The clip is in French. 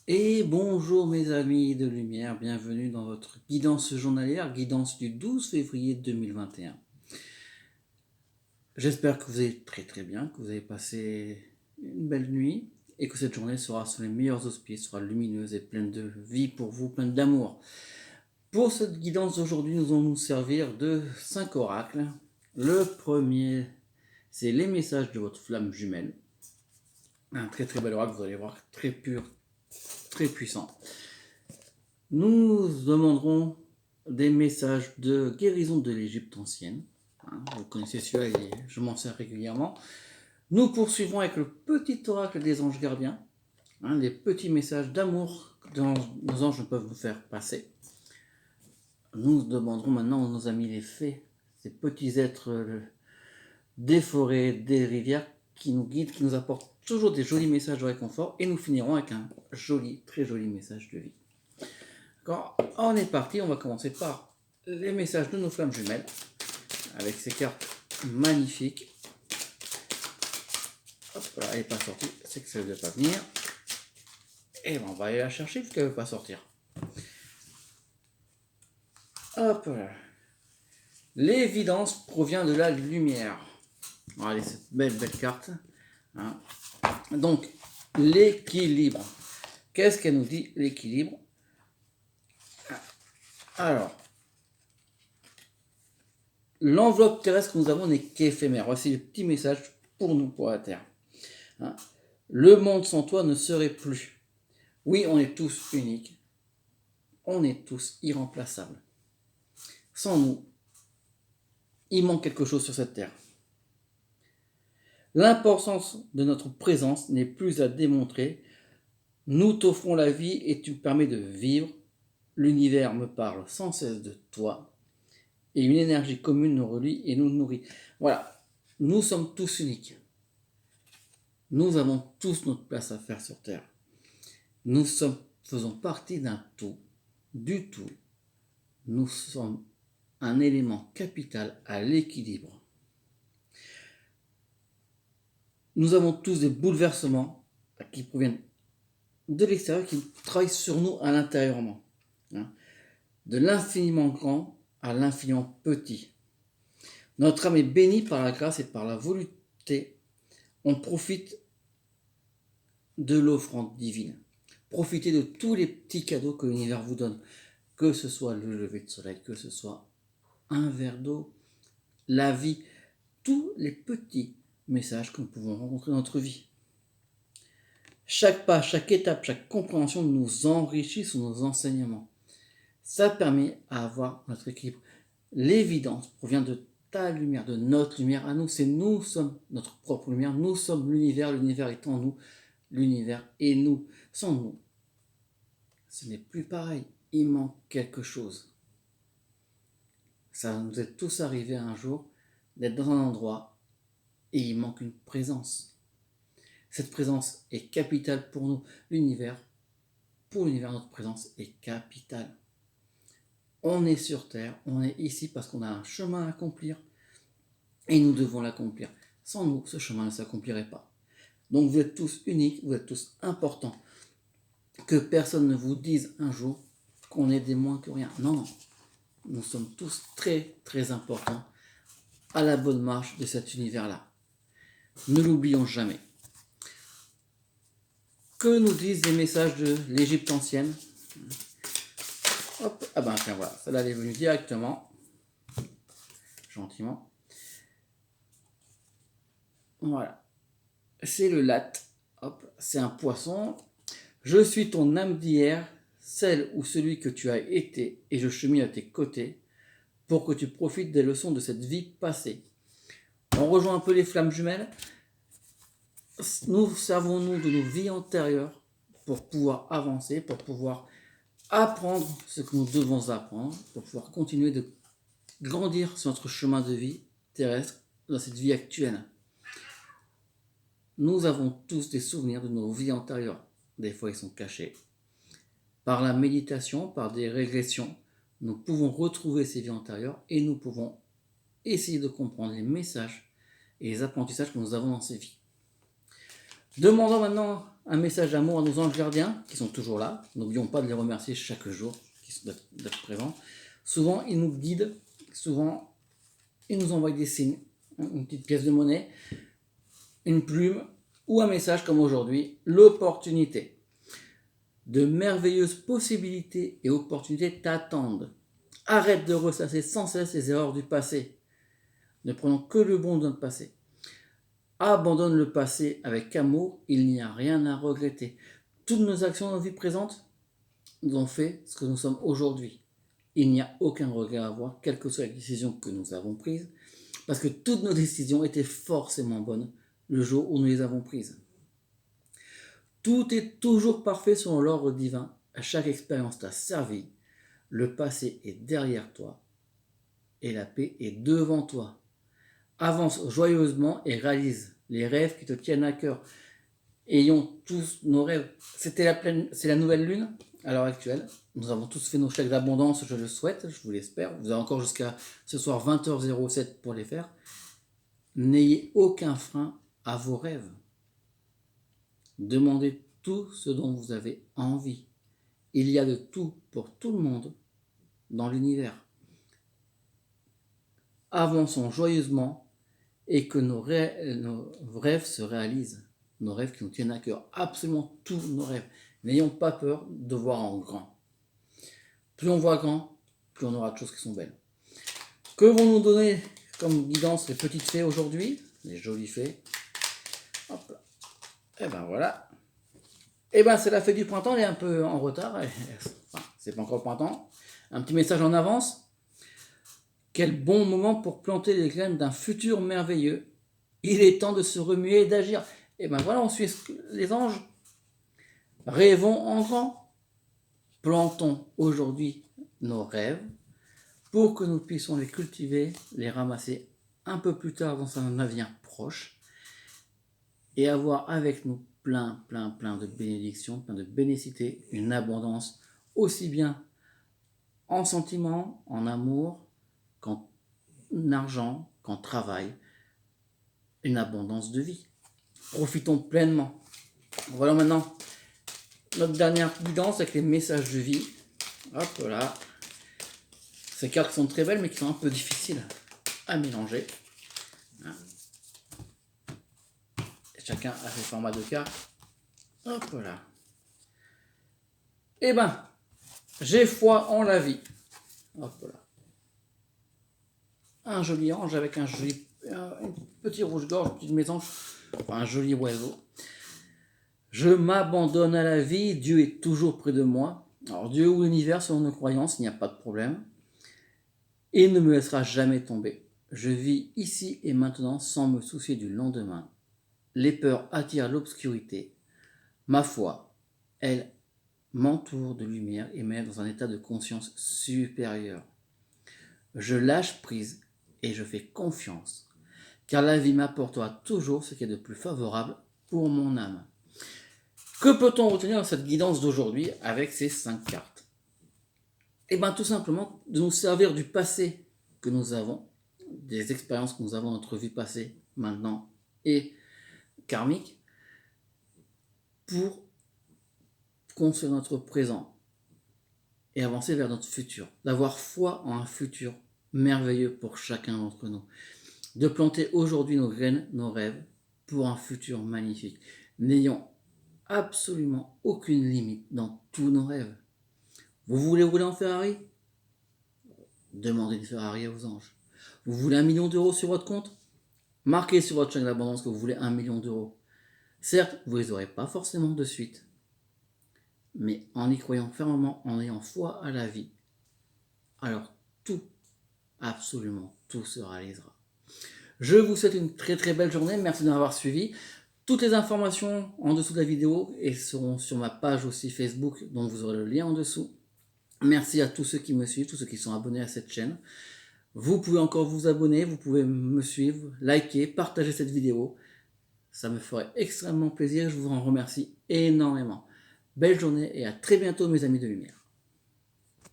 Et bonjour mes amis de lumière, bienvenue dans votre guidance journalière, guidance du 12 février 2021. J'espère que vous allez très bien, que vous avez passé une belle nuit et que cette journée sera sous les meilleurs auspices, sera lumineuse et pleine de vie pour vous, pleine d'amour. Pour cette guidance d'aujourd'hui, nous allons nous servir de 5 oracles. Le premier, c'est les messages de votre flamme jumelle. Un très bel oracle, vous allez voir, très pur, très puissant. Nous demanderons des messages de guérison de l'Égypte ancienne. Vous connaissez celui-là, je m'en sers régulièrement. Nous poursuivrons avec le petit oracle des anges gardiens, les petits messages d'amour que nos anges peuvent nous faire passer. Nous demanderons maintenant à nos amis les fées, ces petits êtres des forêts, des rivières, qui nous guident, qui nous apportent toujours des jolis messages de réconfort. Et nous finirons avec un très joli message de vie. D'accord, on est parti, on va commencer par les messages de nos flammes jumelles, avec ces cartes magnifiques. Hop là, elle n'est pas sortie, c'est que ça ne veut pas venir. Et on va aller la chercher parce qu'elle ne veut pas sortir. Hop là. L'évidence provient de la lumière. Allez, cette belle carte. Donc, l'équilibre. Qu'est-ce qu'elle nous dit, l'équilibre? Alors, l'enveloppe terrestre que nous avons n'est qu'éphémère. Voici le petit message pour nous, pour la Terre. Le monde sans toi ne serait plus. Oui, on est tous uniques. On est tous irremplaçables. Sans nous, il manque quelque chose sur cette terre. L'importance de notre présence n'est plus à démontrer. Nous t'offrons la vie et tu me permets de vivre. L'univers me parle sans cesse de toi. Et une énergie commune nous relie et nous nourrit. Voilà, nous sommes tous uniques. Nous avons tous notre place à faire sur Terre. Nous faisons partie d'un tout, du tout. Nous sommes un élément capital à l'équilibre. Nous avons tous des bouleversements qui proviennent de l'extérieur, qui travaillent sur nous à l'intérieurement. De l'infiniment grand à l'infiniment petit. Notre âme est bénie par la grâce et par la volonté. On profite de l'offrande divine. Profitez de tous les petits cadeaux que l'univers vous donne. Que ce soit le lever de soleil, que ce soit un verre d'eau, la vie, tous les petits messages que nous pouvons rencontrer dans notre vie. Chaque pas, chaque étape, chaque compréhension nous enrichit sur nos enseignements. Ça permet à avoir notre équilibre. L'évidence provient de ta lumière, de notre lumière à nous. C'est nous sommes notre propre lumière. Nous sommes l'univers. L'univers est en nous. L'univers est nous. Sans nous, ce n'est plus pareil. Il manque quelque chose. Ça nous est tous arrivé un jour d'être dans un endroit et il manque une présence. Cette présence est capitale pour nous. Pour l'univers, notre présence est capitale. On est sur Terre, on est ici parce qu'on a un chemin à accomplir et nous devons l'accomplir. Sans nous, ce chemin ne s'accomplirait pas. Donc vous êtes tous uniques, vous êtes tous importants. Que personne ne vous dise un jour qu'on est des moins que rien. Non. Nous sommes tous très importants à la bonne marche de cet univers-là. Ne l'oublions jamais. Que nous disent les messages de l'Égypte ancienne? Hop, ah ben tiens voilà, celle-là elle est venue directement, gentiment. Voilà, c'est le latte, hop, c'est un poisson. Je suis ton âme d'hier, celle ou celui que tu as été, et je chemine à tes côtés pour que tu profites des leçons de cette vie passée. On rejoint un peu les flammes jumelles. Nous servons-nous de nos vies antérieures pour pouvoir avancer, pour pouvoir apprendre ce que nous devons apprendre, pour pouvoir continuer de grandir sur notre chemin de vie terrestre dans cette vie actuelle. Nous avons tous des souvenirs de nos vies antérieures. Des fois, ils sont cachés. Par la méditation, par des régressions, nous pouvons retrouver ces vies antérieures et nous pouvons essayer de comprendre les messages et les apprentissages que nous avons dans ces vies. Demandons maintenant un message d'amour à nos anges gardiens qui sont toujours là. N'oublions pas de les remercier chaque jour d'être présents. Souvent, ils nous guident, souvent, ils nous envoient des signes, une petite pièce de monnaie, une plume ou un message comme aujourd'hui, l'opportunité. De merveilleuses possibilités et opportunités t'attendent. Arrête de ressasser sans cesse les erreurs du passé. Ne prenons que le bon de notre passé. Abandonne le passé avec amour, il n'y a rien à regretter. Toutes nos actions dans notre vie présente nous ont fait ce que nous sommes aujourd'hui. Il n'y a aucun regret à avoir, quelle que soit la décision que nous avons prise, parce que toutes nos décisions étaient forcément bonnes le jour où nous les avons prises. Tout est toujours parfait selon l'ordre divin. À chaque expérience t'a servi. Le passé est derrière toi et la paix est devant toi. Avance joyeusement et réalise les rêves qui te tiennent à cœur. Ayons tous nos rêves. C'est la nouvelle lune à l'heure actuelle. Nous avons tous fait nos chèques d'abondance, je le souhaite, je vous l'espère. Vous avez encore jusqu'à ce soir 20h07 pour les faire. N'ayez aucun frein à vos rêves. Demandez tout ce dont vous avez envie. Il y a de tout pour tout le monde dans l'univers. Avançons joyeusement et que nos rêves se réalisent. Nos rêves qui nous tiennent à cœur. Absolument tous nos rêves. N'ayons pas peur de voir en grand. Plus on voit grand, plus on aura de choses qui sont belles. Que vont nous donner comme guidance les petites fées aujourd'hui? Les jolies fées. Hop là. Et ben voilà. Et ben c'est la fée du printemps, elle est un peu en retard. Enfin, c'est pas encore le printemps. Un petit message en avance. Quel bon moment pour planter les graines d'un futur merveilleux. Il est temps de se remuer et d'agir. Et ben voilà, on suit les anges. Rêvons en grand. Plantons aujourd'hui nos rêves pour que nous puissions les cultiver, les ramasser un peu plus tard dans un avenir proche et avoir avec nous plein de bénédictions, plein de bénéficités, une abondance aussi bien en sentiments, en amour, qu'en argent, qu'en travail, une abondance de vie. Profitons pleinement. Voilà maintenant notre dernière guidance avec les messages de vie. Hop là. Ces cartes sont très belles mais qui sont un peu difficiles à mélanger. Chacun a ses formats de cartes. Hop là. Eh ben, j'ai foi en la vie. Hop là. Un joli ange avec un petit rouge-gorge, une petite mésange, un joli oiseau. Je m'abandonne à la vie, Dieu est toujours près de moi. Alors Dieu ou l'univers, selon nos croyances, il n'y a pas de problème. Et il ne me laissera jamais tomber. Je vis ici et maintenant sans me soucier du lendemain. Les peurs attirent l'obscurité. Ma foi, elle m'entoure de lumière et met dans un état de conscience supérieur. Je lâche prise et je fais confiance, car la vie m'apportera toujours ce qui est de plus favorable pour mon âme. Que peut-on retenir dans cette guidance d'aujourd'hui avec ces 5 cartes? Eh bien tout simplement de nous servir du passé que nous avons, des expériences que nous avons dans notre vie passée, maintenant et karmique, pour construire notre présent et avancer vers notre futur, d'avoir foi en un futur merveilleux pour chacun d'entre nous, de planter aujourd'hui nos graines, nos rêves, pour un futur magnifique. N'ayons absolument aucune limite dans tous nos rêves. Vous voulez rouler en Ferrari? Demandez une Ferrari aux anges. Vous voulez 1 million d'euros sur votre compte? Marquez sur votre chaîne d'abondance que vous voulez 1 million d'euros. Certes, vous ne les aurez pas forcément de suite, mais en y croyant fermement, en ayant foi à la vie, alors tout, absolument tout se réalisera. Je vous souhaite une très belle journée, merci de m'avoir suivi. Toutes les informations en dessous de la vidéo et seront sur ma page aussi Facebook, dont vous aurez le lien en dessous. Merci à tous ceux qui me suivent, tous ceux qui sont abonnés à cette chaîne. Vous pouvez encore vous abonner, vous pouvez me suivre, liker, partager cette vidéo. Ça me ferait extrêmement plaisir, je vous en remercie énormément. Belle journée et à très bientôt mes amis de lumière.